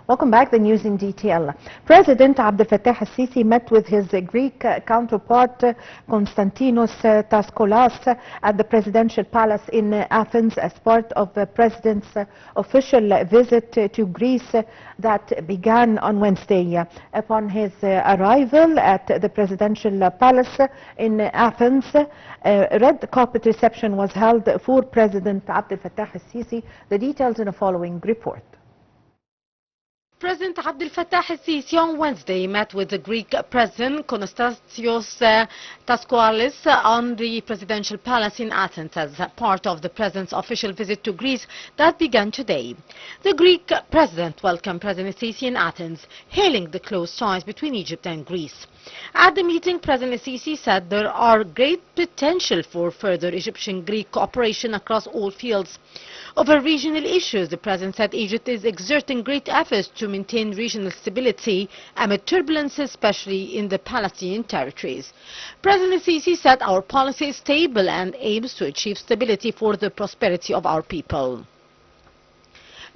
Welcome back. The news in detail. President Abdel Fattah al-Sisi met with his Greek counterpart Konstantinos Taskoulas at the presidential palace in Athens as part of the president's official visit to Greece that began on Wednesday. Upon his arrival at the presidential palace in Athens, a red carpet reception was held for President Abdel Fattah al-Sisi. The details in the following report. President Abdel Fattah al-Sisi on Wednesday met with the Greek President Konstantinos Taskoulas on the presidential palace in Athens as part of the President's official visit to Greece that began today. The Greek President welcomed President al-Sisi in Athens, hailing the close ties between Egypt and Greece. At the meeting, President al-Sisi said there are great potential for further Egyptian-Greek cooperation across all fields. Over regional issues, the President said Egypt is exerting great efforts to maintain regional stability amid turbulence, especially in the Palestinian territories. President al-Sisi said our policy is stable and aims to achieve stability for the prosperity of our people.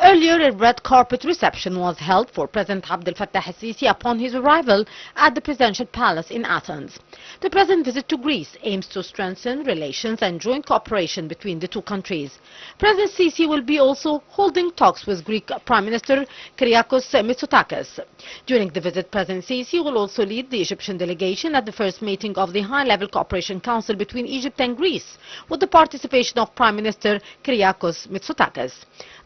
Earlier, a red carpet reception was held for President Abdel Fattah al-Sisi upon his arrival at the presidential palace in Athens. The President's visit to Greece aims to strengthen relations and joint cooperation between the two countries. President Sisi will be also holding talks with Greek Prime Minister Kyriakos Mitsotakis. During the visit, President Sisi will also lead the Egyptian delegation at the first meeting of the High-Level Cooperation Council between Egypt and Greece, with the participation of Prime Minister Kyriakos Mitsotakis.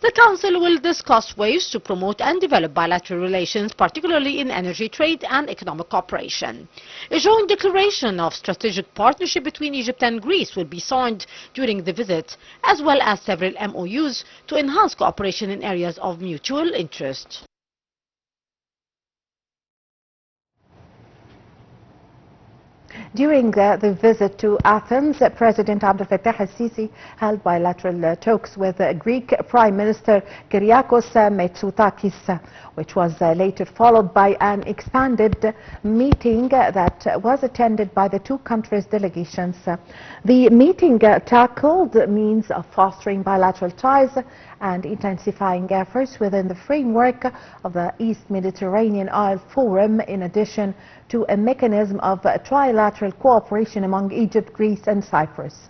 The Council will discuss ways to promote and develop bilateral relations, particularly in energy trade and economic cooperation. A joint declaration of strategic partnership between Egypt and Greece will be signed during the visit, as well as several MOUs to enhance cooperation in areas of mutual interest. During the visit to Athens, President Abdel Fattah al-Sisi held bilateral talks with Greek Prime Minister Kyriakos Mitsotakis, which was later followed by an expanded meeting that was attended by the two countries' delegations. The meeting tackled means of fostering bilateral ties and intensifying efforts within the framework of the East Mediterranean Oil Forum, in addition to a mechanism of trilateral cooperation among Egypt, Greece and Cyprus.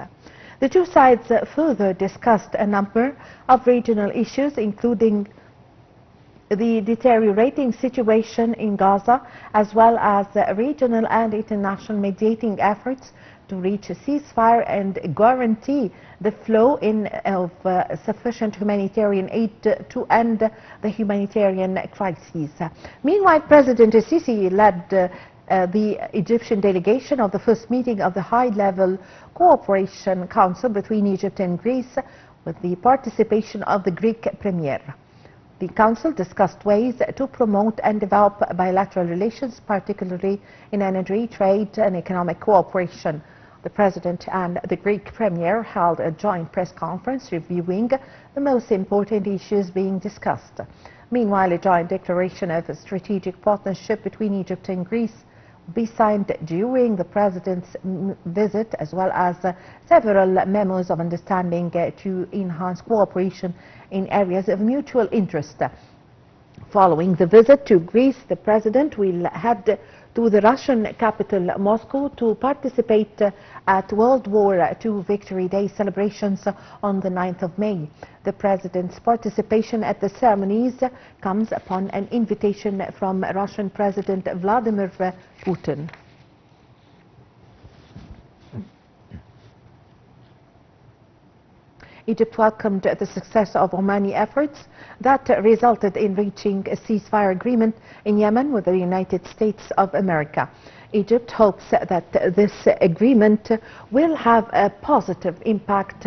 The two sides further discussed a number of regional issues, including the deteriorating situation in Gaza, as well as regional and international mediating efforts to reach a ceasefire and guarantee the flow in of sufficient humanitarian aid to end the humanitarian crisis. Meanwhile, President al-Sisi led the Egyptian delegation of the first meeting of the High-Level Cooperation Council between Egypt and Greece, with the participation of the Greek Premier. The Council discussed ways to promote and develop bilateral relations, particularly in energy, trade and economic cooperation. The President and the Greek Premier held a joint press conference reviewing the most important issues being discussed. Meanwhile, a joint declaration of a strategic partnership between Egypt and Greece will be signed during the President's visit, as well as several memos of understanding to enhance cooperation in areas of mutual interest. Following the visit to Greece, the President will head to the Russian capital Moscow to participate at World War II Victory Day celebrations on the 9th of May. The President's participation at the ceremonies comes upon an invitation from Russian President Vladimir Putin. Egypt welcomed the success of Omani efforts that resulted in reaching a ceasefire agreement in Yemen with the United States of America. Egypt hopes that this agreement will have a positive impact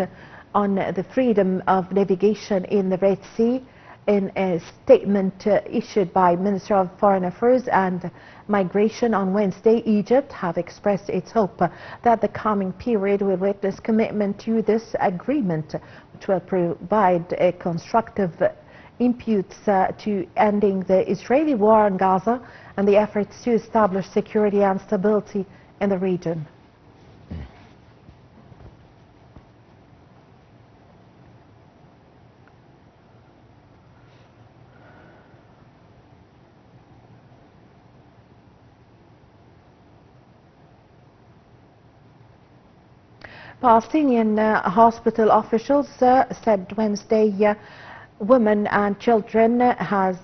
on the freedom of navigation in the Red Sea. In a statement issued by Minister of Foreign Affairs and Migration on Wednesday, Egypt have expressed its hope that the coming period will witness commitment to this agreement, which will provide a constructive inputs to ending the Israeli war on Gaza and the efforts to establish security and stability in the region. Palestinian hospital officials said Wednesday women and children as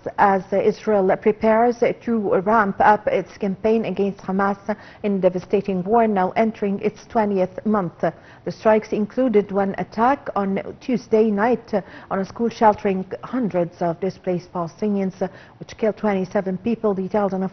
Israel prepares to ramp up its campaign against Hamas in devastating war now entering its 20th month. The strikes included one attack on Tuesday night on a school sheltering hundreds of displaced Palestinians, which killed 27 people, detailed in a